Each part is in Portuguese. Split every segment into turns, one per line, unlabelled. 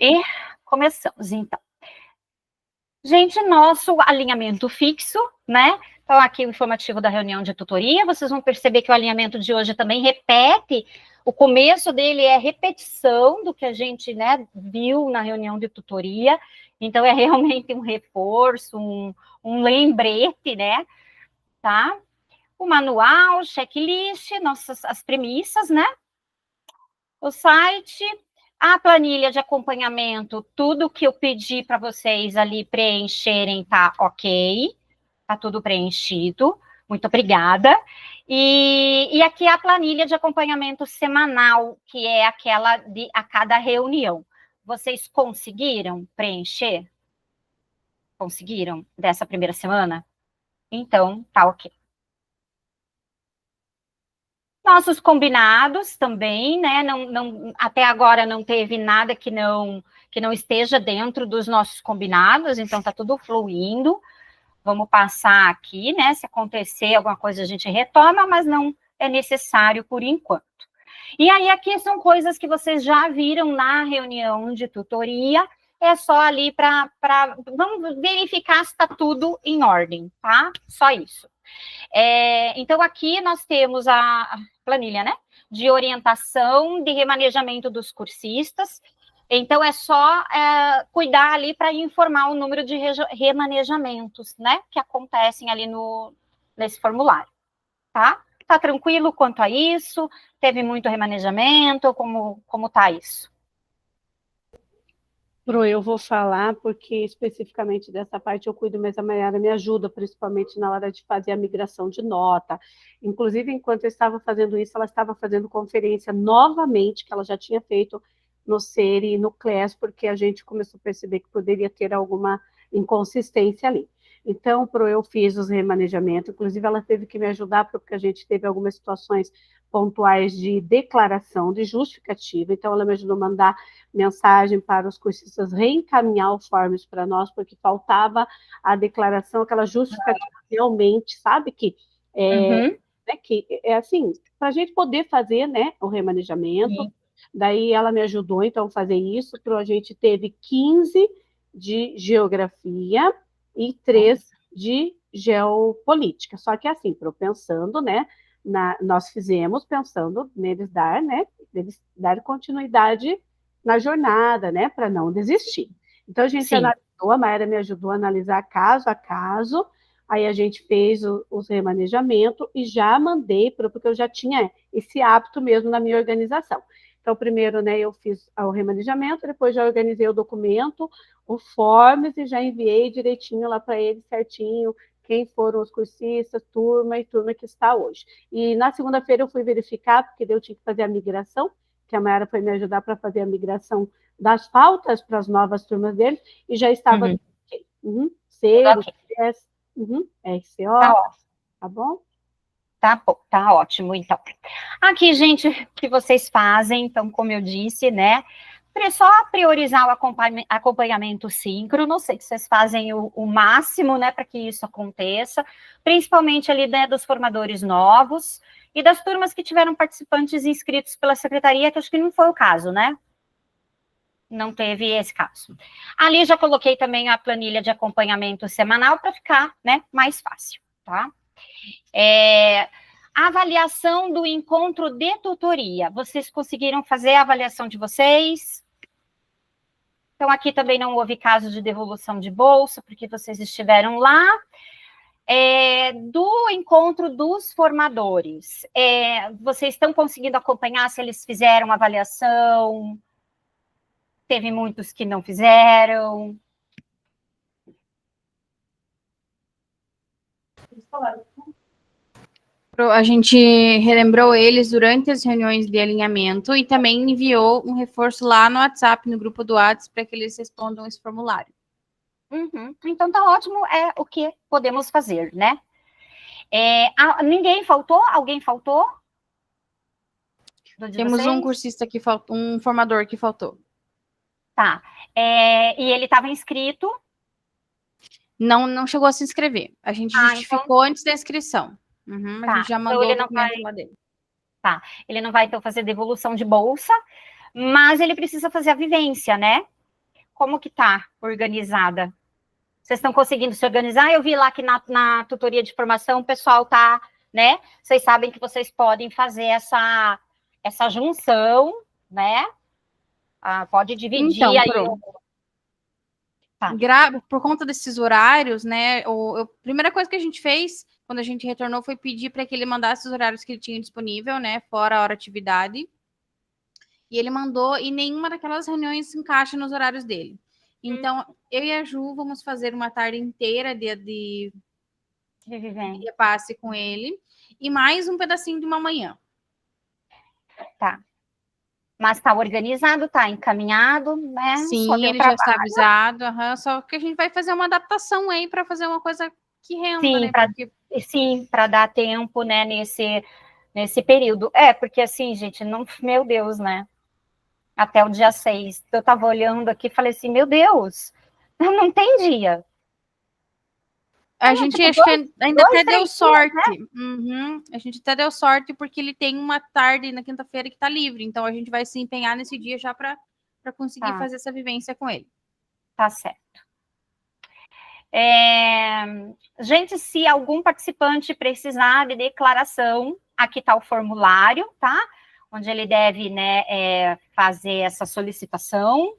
E começamos, então. Gente, nosso alinhamento fixo, né? Então, aqui o informativo da reunião de tutoria. Vocês vão perceber que o alinhamento de hoje também repete, o começo dele é repetição do que a gente, né, viu na reunião de tutoria. Então, é realmente um reforço, um lembrete, né? Tá? O manual, checklist, as premissas, né? O site, a planilha de acompanhamento, tudo que eu pedi para vocês ali preencherem tá ok, tá tudo preenchido, muito obrigada. E aqui a planilha de acompanhamento semanal, que é aquela de a cada reunião. Vocês conseguiram preencher? Conseguiram dessa primeira semana? Então, tá ok. Nossos combinados também, né? Até agora não teve nada que não esteja dentro dos nossos combinados, então está tudo fluindo. Vamos passar aqui, né? Se acontecer alguma coisa, a gente retoma, mas não é necessário por enquanto. E aí, aqui são coisas que vocês já viram na reunião de tutoria, é só ali vamos verificar se está tudo em ordem, tá? Só isso. Então, aqui nós temos a planilha, né? De orientação, de remanejamento dos cursistas. Então, é só cuidar ali para informar o número de remanejamentos, né? Que acontecem ali nesse formulário, tá? Tá tranquilo quanto a isso? Teve muito remanejamento? Como tá isso?
Pro, eu vou falar porque especificamente dessa parte eu cuido, mas a Mayara me ajuda, principalmente na hora de fazer a migração de nota. Inclusive, enquanto eu estava fazendo isso, ela estava fazendo conferência novamente, que ela já tinha feito no SER e no CLES, porque a gente começou a perceber que poderia ter alguma inconsistência ali. Então, Pro, eu fiz os remanejamentos, inclusive ela teve que me ajudar, porque a gente teve algumas situações pontuais de declaração, de justificativa, então ela me ajudou a mandar mensagem para os cursistas reencaminhar os forms para nós, porque faltava a declaração, aquela justificativa realmente, sabe, que é assim, para a gente poder fazer, né, o remanejamento. Sim. Daí ela me ajudou, então, a fazer isso, então a gente teve 15 de geografia e 3 de geopolítica, só que assim, pensando, né, nós fizemos pensando neles dar continuidade na jornada, né, para não desistir. Então, a gente analisou, a Mayara me ajudou a analisar caso a caso, aí a gente fez os remanejamentos e já mandei, porque eu já tinha esse hábito mesmo na minha organização. Então, primeiro, né, eu fiz o remanejamento, depois já organizei o documento, o forms, e já enviei direitinho lá para eles, certinho, quem foram os cursistas, turma e turma que está hoje. E na segunda-feira eu fui verificar, porque eu tinha que fazer a migração, que a Mayara foi me ajudar para fazer a migração das pautas para as novas turmas deles, e já estava C, RCO, tá bom?
Tá ótimo, então. Aqui, gente, o que vocês fazem, então, como eu disse, né, só priorizar o acompanhamento síncrono, sei que vocês fazem o máximo, né, para que isso aconteça, principalmente ali, né, dos formadores novos e das turmas que tiveram participantes inscritos pela secretaria, que acho que não foi o caso, né? Não teve esse caso. Ali já coloquei também a planilha de acompanhamento semanal para ficar, né, mais fácil, tá? A avaliação do encontro de tutoria. Vocês conseguiram fazer a avaliação de vocês? Então, aqui também não houve caso de devolução de bolsa, porque vocês estiveram lá. Do encontro dos formadores, vocês estão conseguindo acompanhar se eles fizeram avaliação? Teve muitos que não fizeram.
A gente relembrou eles durante as reuniões de alinhamento e também enviou um reforço lá no WhatsApp, no grupo do WhatsApp, para que eles respondam esse formulário.
Então, tá ótimo, é o que podemos fazer, né? Ninguém faltou? Alguém faltou?
Temos um cursista que faltou, um formador que faltou.
Tá. E ele estava inscrito?
Não chegou a se inscrever. A gente justificou antes da inscrição. A gente já mandou o documento lá dele.
Tá. Ele não vai, então, fazer devolução de bolsa, mas ele precisa fazer a vivência, né? como que tá organizada? Vocês estão conseguindo se organizar? Eu vi lá que na tutoria de formação o pessoal tá, né? Vocês sabem que vocês podem fazer essa junção, né? Pode dividir
Então,
aí. Tá.
Por conta desses horários, né? A primeira coisa que a gente fez quando a gente retornou foi pedir para que ele mandasse os horários que ele tinha disponível, né? Fora a hora atividade. E ele mandou, e nenhuma daquelas reuniões se encaixa nos horários dele. Então, eu e a Ju vamos fazer uma tarde inteira de repasse com ele, e mais um pedacinho de uma manhã.
Tá. Mas tá organizado, tá encaminhado, né?
Sim, ele já está avisado, só que a gente vai fazer uma adaptação aí para fazer uma coisa que renda,
sim,
né?
Sim, para dar tempo, né, nesse período. Porque assim, gente, não, meu Deus, né? Até o dia 6. Eu tava olhando aqui e falei assim, meu Deus, não tem dia.
A gente acho que ainda até deu sorte. Né? A gente até deu sorte porque ele tem uma tarde na quinta-feira que tá livre. Então a gente vai se empenhar nesse dia já para conseguir fazer essa vivência com ele.
Tá certo. Gente, se algum participante precisar de declaração, aqui tá o formulário, tá? Onde ele deve, né, fazer essa solicitação,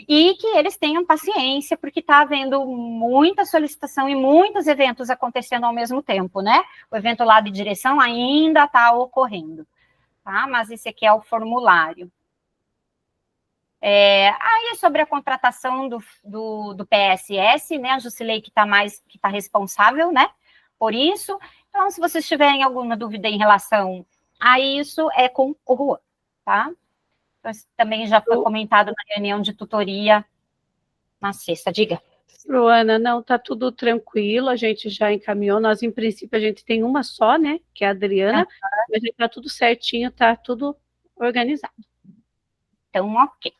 e que eles tenham paciência, porque está havendo muita solicitação e muitos eventos acontecendo ao mesmo tempo, né? O evento lá de direção ainda está ocorrendo, tá? Mas esse aqui é o formulário. Aí sobre a contratação do PSS, né? A Jusilei que está responsável, né? Por isso. Então, se vocês tiverem alguma dúvida em relação a isso, é com o Juan, tá? Então, isso também já foi comentado na reunião de tutoria na sexta, diga.
Luana, não, tá tudo tranquilo, a gente já encaminhou, nós em princípio a gente tem uma só, né, que é a Adriana, mas tá tudo certinho, tá tudo organizado.
Então, ok.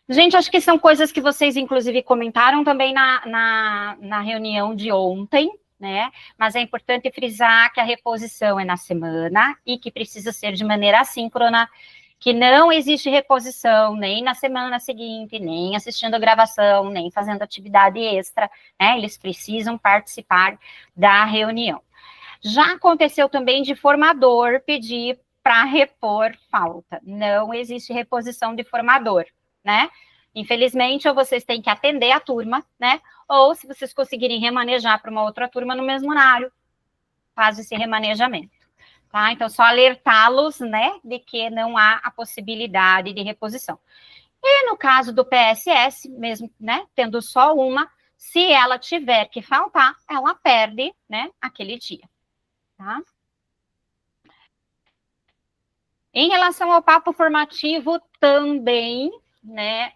Gente, acho que são coisas que vocês, inclusive, comentaram também na reunião de ontem, né? Mas é importante frisar que a reposição é na semana e que precisa ser de maneira assíncrona, que não existe reposição nem na semana seguinte, nem assistindo a gravação, nem fazendo atividade extra, né? Eles precisam participar da reunião. Já aconteceu também de formador pedir para repor falta. Não existe reposição de formador, né? Infelizmente, ou vocês têm que atender a turma, né? Ou se vocês conseguirem remanejar para uma outra turma no mesmo horário, faz esse remanejamento. Tá? Então, só alertá-los, né, de que não há a possibilidade de reposição. E no caso do PSS, mesmo, né, tendo só uma, se ela tiver que faltar, ela perde, né, aquele dia. Tá? Em relação ao papo formativo, também, né,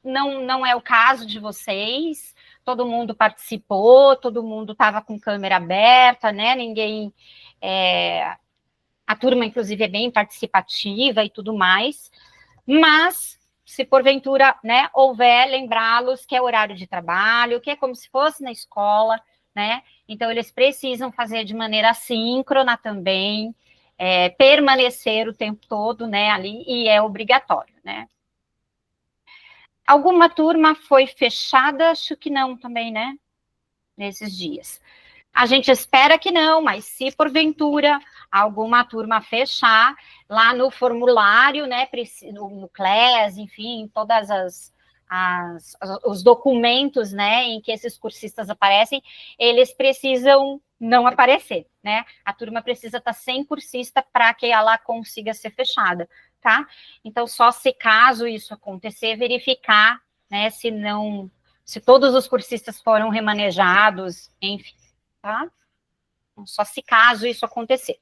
não é o caso de vocês, todo mundo participou, todo mundo estava com câmera aberta, né, ninguém... a turma, inclusive, é bem participativa e tudo mais, mas, se porventura, né, houver, lembrá-los que é horário de trabalho, que é como se fosse na escola, né, então eles precisam fazer de maneira assíncrona também, permanecer o tempo todo, né, ali, e é obrigatório, né. Alguma turma foi fechada? Acho que não também, né, nesses dias. A gente espera que não, mas se porventura alguma turma fechar, lá no formulário, né, no CLES, enfim, todas os documentos, né, em que esses cursistas aparecem, eles precisam não aparecer, né? A turma precisa estar sem cursista para que ela consiga ser fechada, tá? Então, só se caso isso acontecer, verificar, né, se todos os cursistas foram remanejados, enfim, tá? Só se caso isso acontecer.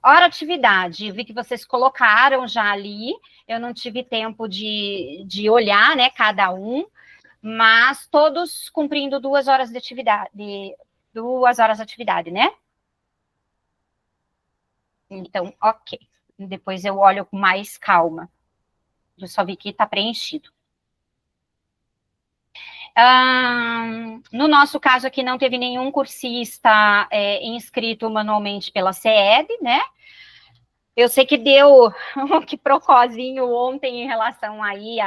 Hora atividade, vi que vocês colocaram já ali, eu não tive tempo de olhar, né, cada um, mas todos cumprindo 2 horas de atividade, 2 horas de atividade, né? Então, ok. Depois eu olho com mais calma. Eu só vi que está preenchido. No nosso caso aqui, não teve nenhum cursista inscrito manualmente pela CED, né? Eu sei que deu um quiproquozinho ontem em relação aí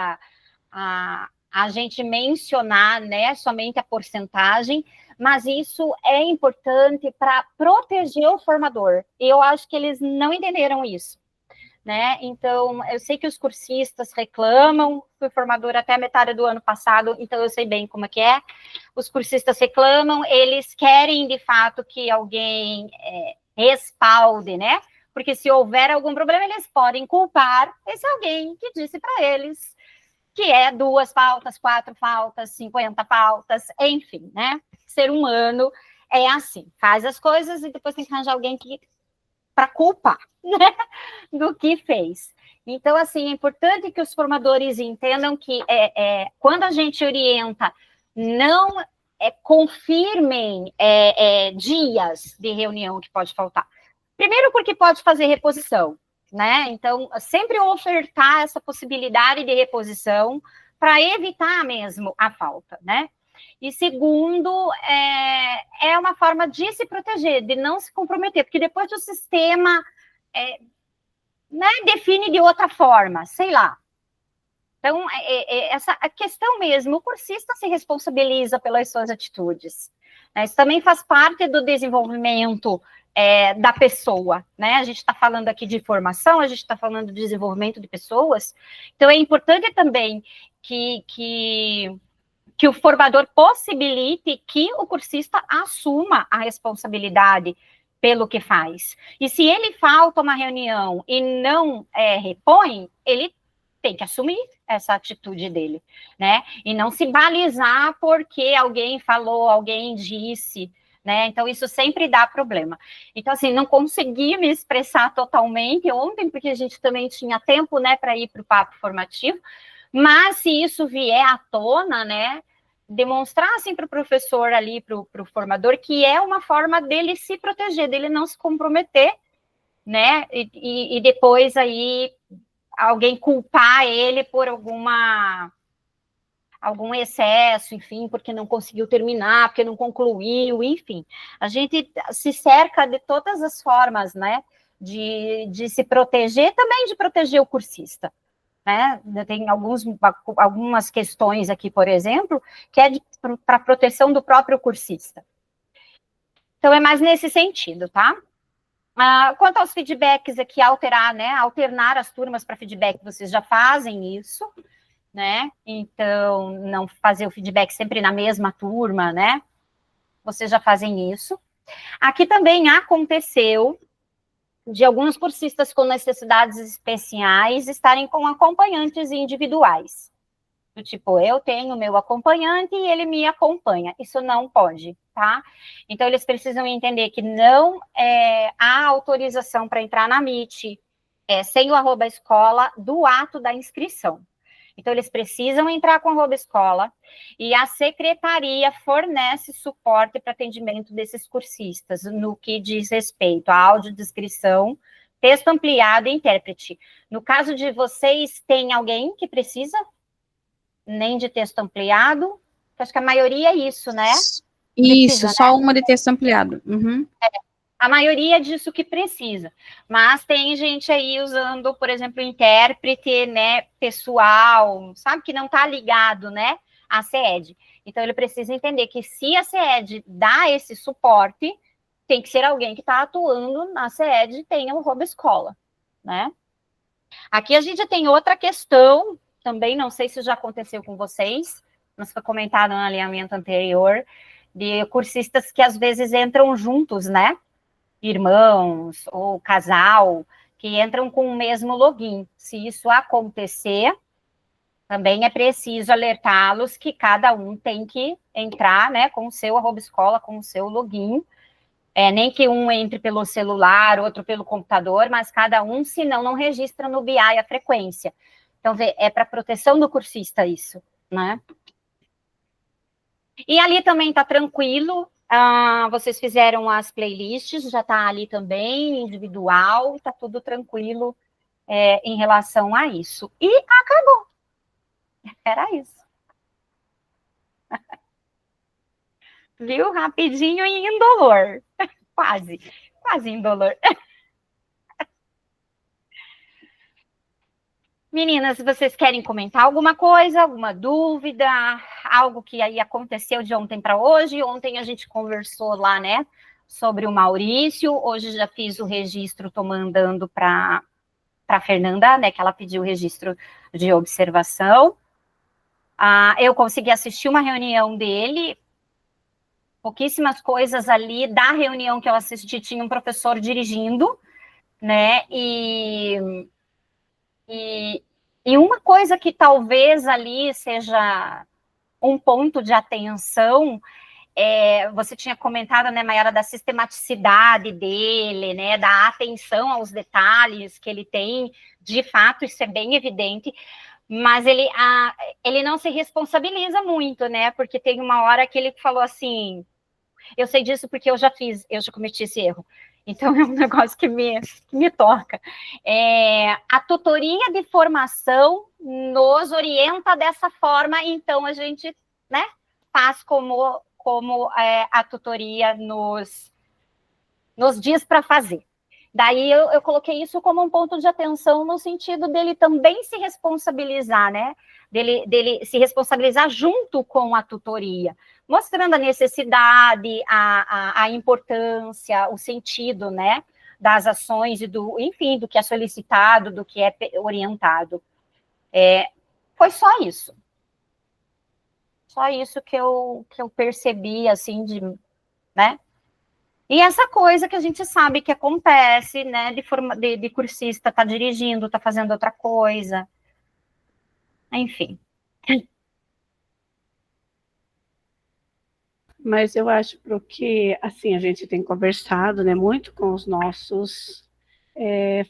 a gente mencionar, né, somente a porcentagem, mas isso é importante para proteger o formador. E eu acho que eles não entenderam isso, né? Então, eu sei que os cursistas reclamam, fui formadora até a metade do ano passado, então eu sei bem como é que é. Os cursistas reclamam, eles querem, de fato, que alguém respalde, né? Porque se houver algum problema, eles podem culpar esse alguém que disse para eles que é 2 faltas, 4 faltas, 50 faltas, enfim, né? Ser humano é assim, faz as coisas e depois tem que arranjar alguém para culpar, né, do que fez. Então, assim, é importante que os formadores entendam que quando a gente orienta, não confirmem dias de reunião que pode faltar. Primeiro porque pode fazer reposição, né? Então, sempre ofertar essa possibilidade de reposição para evitar mesmo a falta, né? E segundo, é uma forma de se proteger, de não se comprometer, porque depois o sistema né, define de outra forma, sei lá. Então, essa a questão mesmo, o cursista se responsabiliza pelas suas atitudes. Né? Isso também faz parte do desenvolvimento da pessoa, né? A gente está falando aqui de formação, a gente está falando de desenvolvimento de pessoas, então é importante também que o formador possibilite que o cursista assuma a responsabilidade pelo que faz. E se ele falta uma reunião e não repõe, ele tem que assumir essa atitude dele, né? E não se balizar porque alguém falou, alguém disse, né? Então, isso sempre dá problema. Então, assim, não consegui me expressar totalmente ontem, porque a gente também tinha tempo, né, para ir para o papo formativo, mas se isso vier à tona, né, demonstrar, assim, para o professor ali, para o formador, que é uma forma dele se proteger, dele não se comprometer, né, e depois aí alguém culpar ele por algum excesso, enfim, porque não conseguiu terminar, porque não concluiu, enfim. A gente se cerca de todas as formas, né, de se proteger, também de proteger o cursista, né? Tem algumas questões aqui, por exemplo, que é para proteção do próprio cursista. Então, é mais nesse sentido, tá? Quanto aos feedbacks aqui, alternar as turmas para feedback, vocês já fazem isso, né? Então, não fazer o feedback sempre na mesma turma, né? Vocês já fazem isso. Aqui também aconteceu de alguns cursistas com necessidades especiais estarem com acompanhantes individuais. Do tipo, eu tenho meu acompanhante e ele me acompanha. Isso não pode, tá? Então, eles precisam entender que não há autorização para entrar na MIT sem o @escola do ato da inscrição. Então, eles precisam entrar com a escola e a secretaria fornece suporte para atendimento desses cursistas no que diz respeito à audiodescrição, texto ampliado e intérprete. No caso de vocês, tem alguém que precisa? Nem de texto ampliado? Acho que a maioria é isso, né?
Isso,
Precisa,
só uma de texto ampliado. Uhum.
A maioria é disso que precisa. Mas tem gente aí usando, por exemplo, intérprete, né, pessoal, sabe, que não está ligado, né, à CED. Então, ele precisa entender que se a CED dá esse suporte, tem que ser alguém que está atuando na CED e tenha o escola, né? Aqui a gente tem outra questão, também não sei se já aconteceu com vocês, mas foi comentado no alinhamento anterior, de cursistas que às vezes entram juntos, né? Irmãos ou casal que entram com o mesmo login. Se isso acontecer, também é preciso alertá-los que cada um tem que entrar, né, com o seu @escola, com o seu login. Nem que um entre pelo celular, outro pelo computador, mas cada um, senão não registra no BI a frequência. Então, é para proteção do cursista isso, né? E ali também está tranquilo, vocês fizeram as playlists, já está ali também, individual, está tudo tranquilo em relação a isso. E acabou. Era isso. Viu? Rapidinho e indolor. Quase indolor. Meninas, vocês querem comentar alguma coisa, alguma dúvida, algo que aí aconteceu de ontem para hoje? Ontem a gente conversou lá, né, sobre o Maurício. Hoje já fiz o registro, estou mandando para a Fernanda, né, que ela pediu o registro de observação. Eu consegui assistir uma reunião dele, pouquíssimas coisas ali. Da reunião que eu assisti, tinha um professor dirigindo, né, e uma coisa que talvez ali seja um ponto de atenção, você tinha comentado, né, Mayara, da sistematicidade dele, né, da atenção aos detalhes que ele tem, de fato, isso é bem evidente, mas ele não se responsabiliza muito, né, porque tem uma hora que ele falou assim, eu sei disso porque eu já cometi esse erro. Então, é um negócio que me toca. A tutoria de formação nos orienta dessa forma, então a gente, né, faz como a tutoria nos diz para fazer. Daí eu coloquei isso como um ponto de atenção no sentido dele também se responsabilizar, né? Dele se responsabilizar junto com a tutoria, mostrando a necessidade, a importância, o sentido, né? Das ações e enfim, do que é solicitado, do que é orientado. Foi só isso. Só isso que eu percebi, assim, né? E essa coisa que a gente sabe que acontece, né, de cursista tá dirigindo, tá fazendo outra coisa. Enfim.
Mas eu acho que, assim, a gente tem conversado, né, muito com os nossos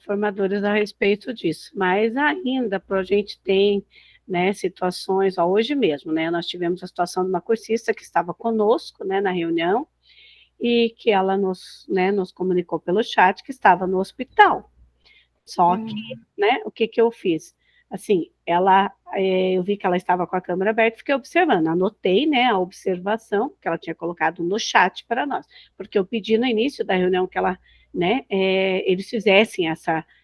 formadores a respeito disso, mas ainda a gente tem, né, situações, hoje mesmo, né, nós tivemos a situação de uma cursista que estava conosco, né, na reunião, e que ela nos comunicou pelo chat que estava no hospital. Só que, né, o que eu fiz? Assim, eu vi que ela estava com a câmera aberta, fiquei observando, anotei, né, a observação que ela tinha colocado no chat para nós, porque eu pedi no início da reunião que ela, né, eles fizessem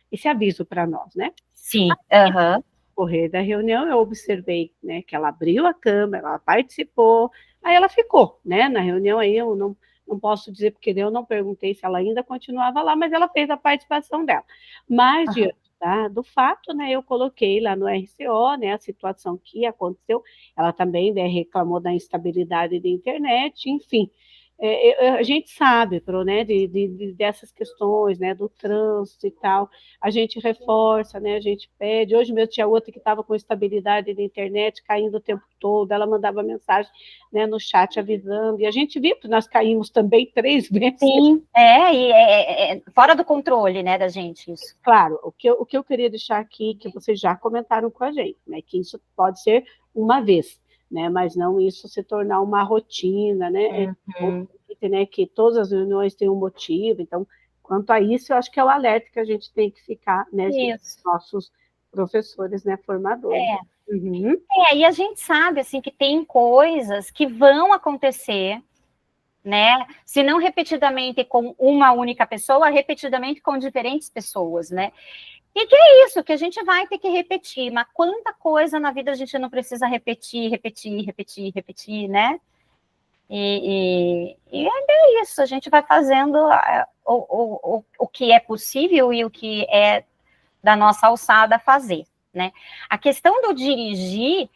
esse aviso para nós, né?
Sim,
No correr da reunião, eu observei, né, que ela abriu a câmera, ela participou, aí ela ficou, né, na reunião aí eu não posso dizer, porque eu não perguntei se ela ainda continuava lá, mas ela fez a participação dela. Mas, diante do fato, né, eu coloquei lá no RCO, né, a situação que aconteceu, ela também, né, reclamou da instabilidade da internet, enfim. A gente sabe, né, dessas questões, né, do trânsito e tal, a gente reforça, né, a gente pede. Hoje mesmo tinha outra que estava com estabilidade da internet, caindo o tempo todo, ela mandava mensagem, né, no chat avisando, e a gente viu que nós caímos também 3 vezes.
Sim, fora do controle, né, da gente, isso.
Claro, o que eu queria deixar aqui, que vocês já comentaram com a gente, né, que isso pode ser uma vez, né, mas não isso se tornar uma rotina, né, né, que todas as reuniões têm um motivo. Então, quanto a isso, eu acho que é o alerta que a gente tem que ficar, né, nossos professores, né, formadores.
E a gente sabe, assim, que tem coisas que vão acontecer, né, se não repetidamente com uma única pessoa, repetidamente com diferentes pessoas, né, e que é isso, que a gente vai ter que repetir, mas quanta coisa na vida a gente não precisa repetir, né? E é isso, a gente vai fazendo o que é possível e o que é da nossa alçada fazer, né? A questão do dirigir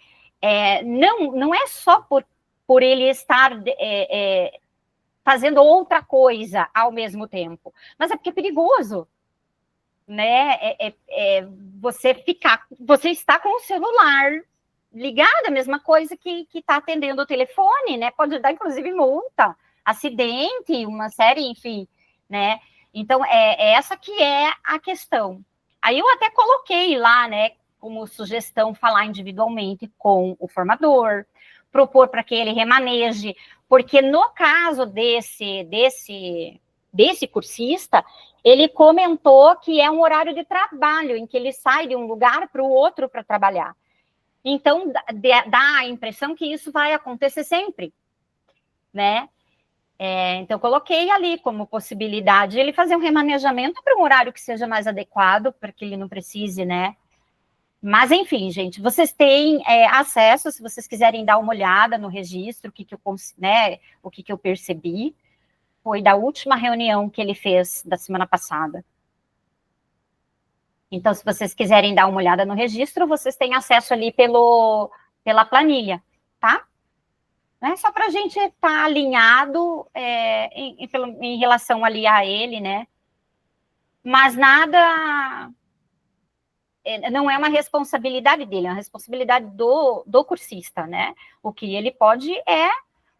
não é só por ele estar fazendo outra coisa ao mesmo tempo, mas é porque é perigoso, né? Você está com o celular ligado, a mesma coisa que está atendendo o telefone, né? Pode dar, inclusive, multa, acidente, uma série, enfim, né? Então, essa que é a questão. Aí eu até coloquei lá, né, como sugestão, falar individualmente com o formador, propor para que ele remaneje, porque no caso desse cursista, ele comentou que é um horário de trabalho, em que ele sai de um lugar para o outro para trabalhar. Então, dá a impressão que isso vai acontecer sempre, né? Então, coloquei ali como possibilidade ele fazer um remanejamento para um horário que seja mais adequado, para que ele não precise, né, Mas, enfim, gente, vocês têm acesso, se vocês quiserem dar uma olhada no registro, o que eu percebi, foi da última reunião que ele fez da semana passada. Então, se vocês quiserem dar uma olhada no registro, vocês têm acesso ali pela planilha, tá? Né? Só para a gente estar alinhado em relação ali a ele, né? Mas nada... não é uma responsabilidade dele, é uma responsabilidade do cursista, né? O que ele pode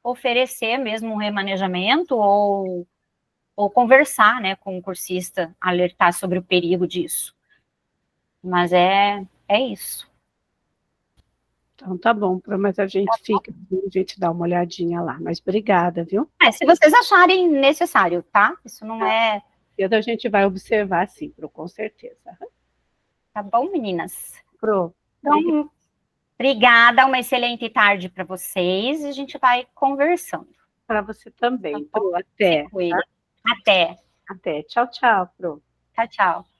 oferecer mesmo um remanejamento ou conversar, né, com o cursista, alertar sobre o perigo disso. Mas é isso.
Então tá bom, mas a gente a gente dá uma olhadinha lá. Mas obrigada, viu?
Se vocês acharem necessário, tá? Isso não é...
A gente vai observar, sim, Pro, com certeza.
Tá bom, meninas?
Pro,
então, obrigada, uma excelente tarde para vocês e a gente vai conversando.
Para você também,
tá
Pro. Até.
Tá? Até.
Até. Tchau, tchau, Pro.
Tchau, tchau.